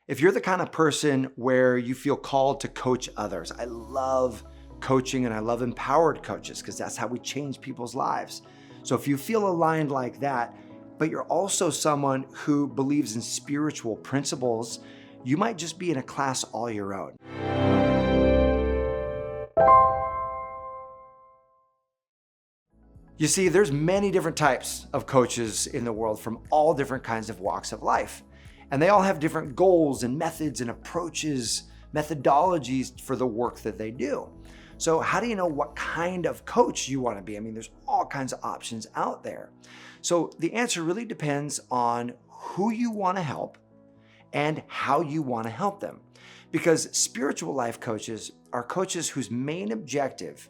If you're the kind of person where you feel called to coach others, I love coaching and I love empowered coaches because that's how we change people's lives. So if you feel aligned like that, but you're also someone who believes in spiritual principles, you might just be in a class all your own. You see, there's many different types of coaches in the world from all different kinds of walks of life. And they all have different goals and methods and approaches, methodologies for the work that they do. So how do you know what kind of coach you want to be? I mean, there's all kinds of options out there. So the answer really depends on who you want to help and how you want to help them. Because spiritual life coaches are coaches whose main objective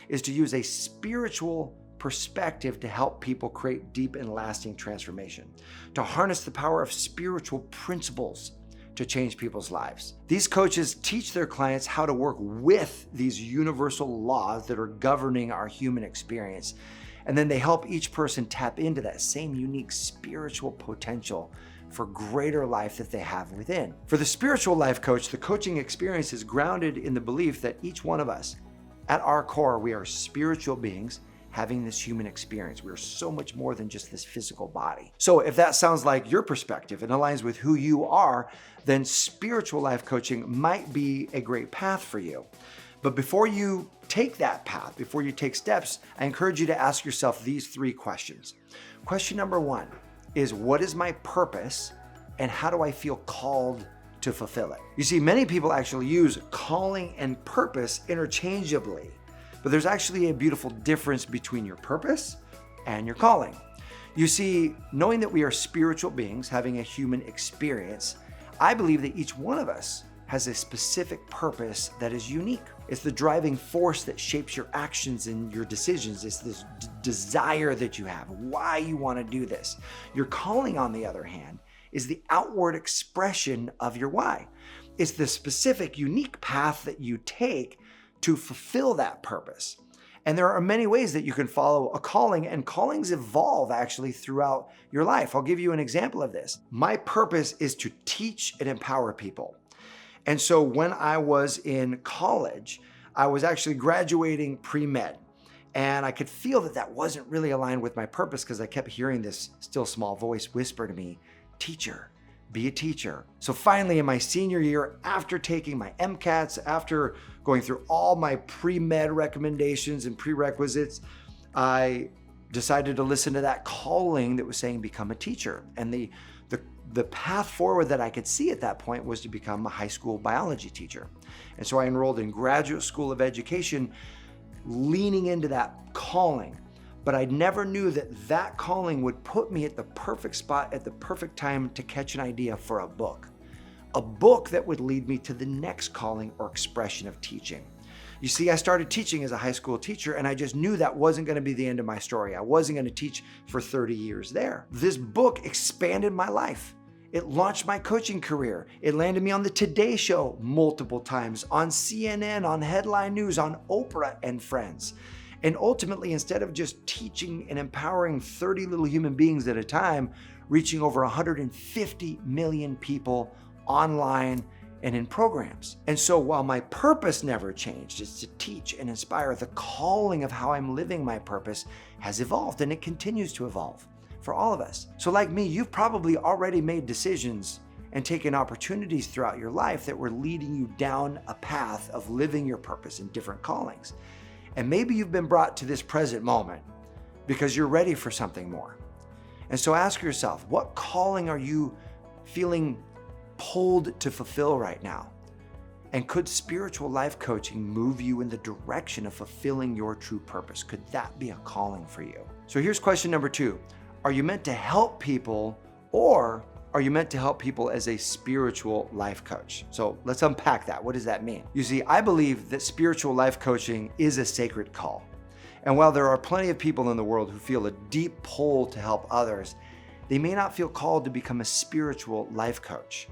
is to use a spiritual perspective to help people create deep and lasting transformation, to harness the power of spiritual principles to change people's lives. These coaches teach their clients how to work with these universal laws that are governing our human experience. And then they help each person tap into that same unique spiritual potential for greater life that they have within. For the spiritual life coach, the coaching experience is grounded in the belief that each one of us, at our core, we are spiritual beings having this human experience. We're so much more than just this physical body. So if that sounds like your perspective and aligns with who you are, then spiritual life coaching might be a great path for you. But before you take that path, before you take steps, I encourage you to ask yourself these 3 questions. Question number 1 is, what is my purpose and how do I feel called to fulfill it? You see, many people actually use calling and purpose interchangeably. But there's actually a beautiful difference between your purpose and your calling. You see, knowing that we are spiritual beings having a human experience, I believe that each one of us has a specific purpose that is unique. It's the driving force that shapes your actions and your decisions. It's this desire that you have, why you want to do this. Your calling, on the other hand, is the outward expression of your why. It's the specific, unique path that you take to fulfill that purpose. And there are many ways that you can follow a calling, and callings evolve actually throughout your life. I'll give you an example of this. My purpose is to teach and empower people. And so when I was in college, I was actually graduating pre-med, and I could feel that that wasn't really aligned with my purpose because I kept hearing this still small voice whisper to me, "Teacher, be a teacher." So finally, in my senior year, after taking my MCATs, after going through all my pre-med recommendations and prerequisites, I decided to listen to that calling that was saying become a teacher. And the path forward that I could see at that point was to become a high school biology teacher. And so I enrolled in graduate school of education, leaning into that calling. But I never knew that that calling would put me at the perfect spot at the perfect time to catch an idea for a book that would lead me to the next calling or expression of teaching. You see, I started teaching as a high school teacher, and I just knew that wasn't going to be the end of my story. I wasn't going to teach for 30 years there. This book expanded my life. It launched my coaching career. It landed me on the Today Show multiple times, on CNN, on Headline News, on Oprah and Friends. And ultimately, instead of just teaching and empowering 30 little human beings at a time, reaching over 150 million people online and in programs. And so while my purpose never changed, it's to teach and inspire, the calling of how I'm living my purpose has evolved, and it continues to evolve for all of us. So like me, you've probably already made decisions and taken opportunities throughout your life that were leading you down a path of living your purpose in different callings. And maybe you've been brought to this present moment because you're ready for something more. And so ask yourself, what calling are you feeling pulled to fulfill right now? And could spiritual life coaching move you in the direction of fulfilling your true purpose? Could that be a calling for you? So here's question number 2. Are you meant to help people, or are you meant to help people as a spiritual life coach? So let's unpack that. What does that mean? You see, I believe that spiritual life coaching is a sacred call. And while there are plenty of people in the world who feel a deep pull to help others, they may not feel called to become a spiritual life coach.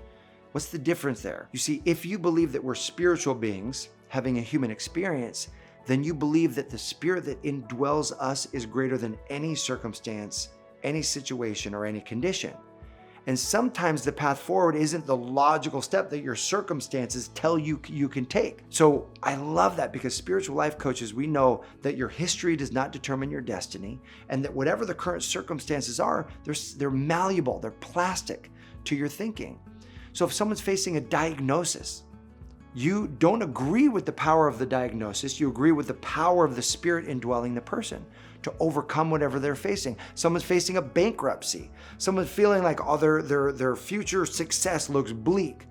What's the difference there? You see, if you believe that we're spiritual beings having a human experience, then you believe that the spirit that indwells us is greater than any circumstance, any situation, or any condition. And sometimes the path forward isn't the logical step that your circumstances tell you you can take. So I love that, because spiritual life coaches, we know that your history does not determine your destiny, and that whatever the current circumstances are, they're malleable, they're plastic to your thinking. So if someone's facing a diagnosis, you don't agree with the power of the diagnosis, you agree with the power of the Spirit indwelling the person to overcome whatever they're facing. Someone's facing a bankruptcy. Someone's feeling like their future success looks bleak.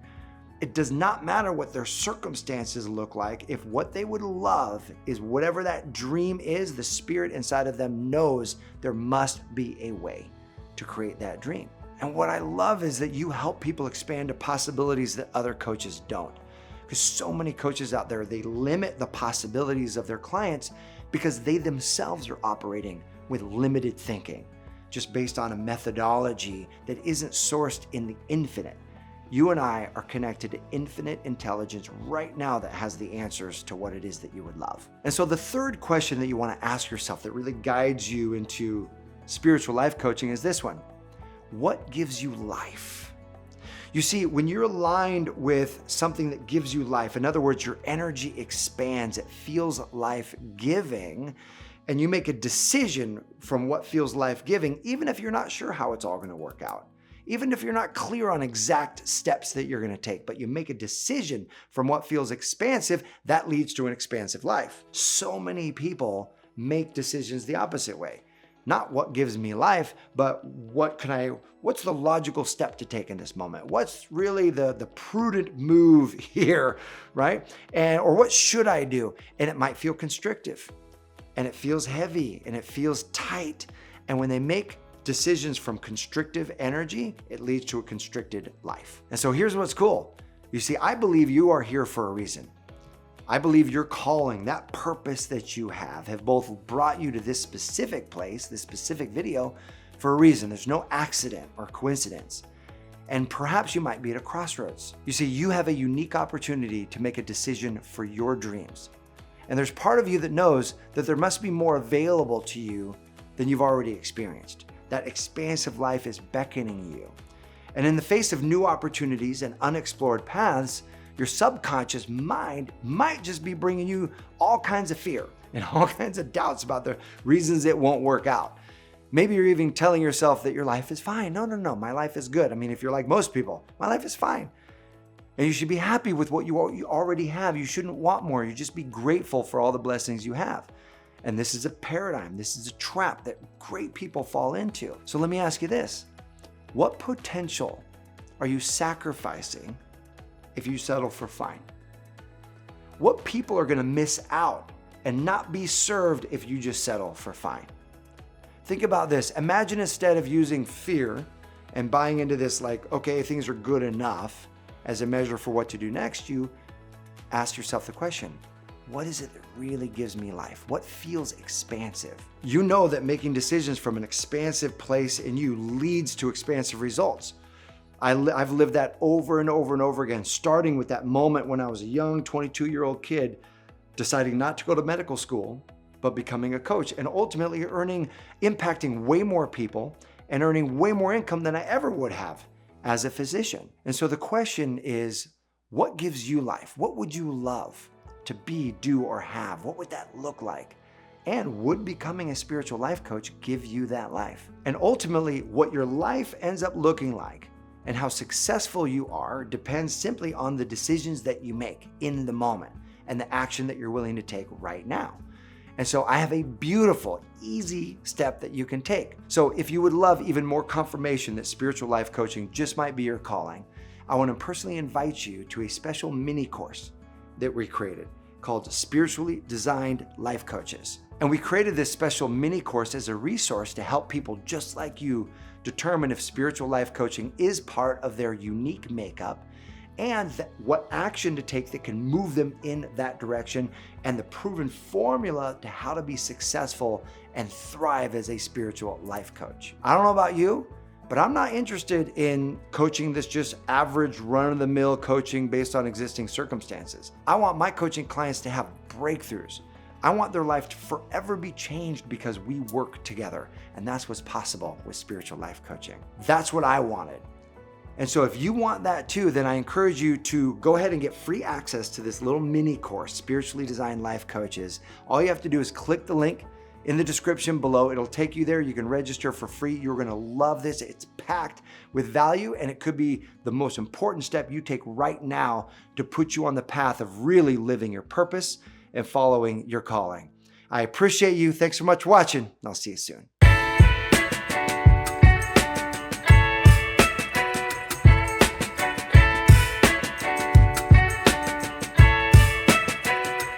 It does not matter what their circumstances look like. If what they would love is whatever that dream is, the Spirit inside of them knows there must be a way to create that dream. And what I love is that you help people expand to possibilities that other coaches don't. Because so many coaches out there, they limit the possibilities of their clients because they themselves are operating with limited thinking, just based on a methodology that isn't sourced in the infinite. You and I are connected to infinite intelligence right now that has the answers to what it is that you would love. And so the third question that you want to ask yourself that really guides you into spiritual life coaching is this one: what gives you life? You see, when you're aligned with something that gives you life, in other words, your energy expands, it feels life-giving, and you make a decision from what feels life-giving, even if you're not sure how it's all going to work out, even if you're not clear on exact steps that you're going to take, but you make a decision from what feels expansive, that leads to an expansive life. So many people make decisions the opposite way. Not what gives me life, but what's the logical step to take in this moment? What's really the prudent move here, right? Or what should I do? And it might feel constrictive, and it feels heavy, and it feels tight. And when they make decisions from constrictive energy, it leads to a constricted life. And so here's what's cool. You see, I believe you are here for a reason. I believe your calling, that purpose that you have both brought you to this specific place, this specific video, for a reason. There's no accident or coincidence. And perhaps you might be at a crossroads. You see, you have a unique opportunity to make a decision for your dreams. And there's part of you that knows that there must be more available to you than you've already experienced. That expansive life is beckoning you. And in the face of new opportunities and unexplored paths, your subconscious mind might just be bringing you all kinds of fear and all kinds of doubts about the reasons it won't work out. Maybe you're even telling yourself that your life is fine. No, my life is good. I mean, if you're like most people, my life is fine. And you should be happy with what you already have. You shouldn't want more. You just be grateful for all the blessings you have. And this is a paradigm. This is a trap that great people fall into. So let me ask you this. What potential are you sacrificing if you settle for fine? What people are going to miss out and not be served if you just settle for fine? Think about this. Imagine instead of using fear and buying into this like, okay, things are good enough as a measure for what to do next, you ask yourself the question, what is it that really gives me life? What feels expansive? You know that making decisions from an expansive place in you leads to expansive results. I've lived that over and over and over again, starting with that moment when I was a young 22-year-old kid deciding not to go to medical school, but becoming a coach and ultimately impacting way more people and earning way more income than I ever would have as a physician. And so the question is, what gives you life? What would you love to be, do, or have? What would that look like? And would becoming a spiritual life coach give you that life? And ultimately, what your life ends up looking like and how successful you are depends simply on the decisions that you make in the moment and the action that you're willing to take right now. And so I have a beautiful, easy step that you can take. So if you would love even more confirmation that spiritual life coaching just might be your calling, I want to personally invite you to a special mini course that we created called Spiritually Designed Life Coaches. And we created this special mini course as a resource to help people just like you determine if spiritual life coaching is part of their unique makeup and what action to take that can move them in that direction, and the proven formula to how to be successful and thrive as a spiritual life coach. I don't know about you, but I'm not interested in coaching this just average run-of-the-mill coaching based on existing circumstances. I want my coaching clients to have breakthroughs. I want their life to forever be changed because we work together. And that's what's possible with spiritual life coaching. That's what I wanted. And so if you want that too, then I encourage you to go ahead and get free access to this little mini course, Spiritually Designed Life Coaches. All you have to do is click the link in the description below. It'll take you there. You can register for free. You're going to love this. It's packed with value, and it could be the most important step you take right now to put you on the path of really living your purpose and following your calling. I appreciate you. Thanks so much for watching, and I'll see you soon.